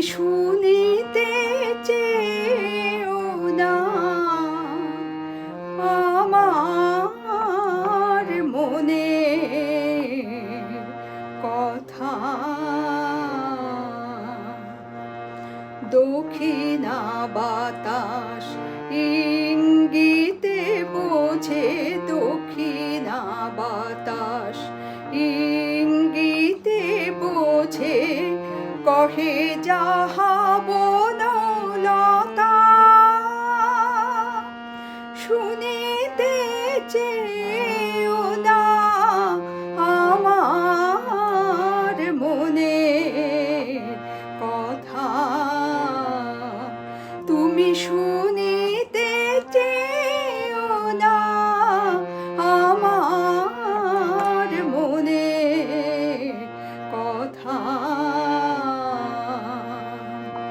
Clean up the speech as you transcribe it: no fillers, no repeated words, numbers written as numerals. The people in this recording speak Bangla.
শুনিতে চেয়েও না আমার মনে কথা। দক্ষিণা বাতাস ইঙ্গিতে বোঝে, দক্ষিণা বাতাস ইঙ্গিতে বোঝে, কহে যাহা বনলতা। শুনিতে চেয়ে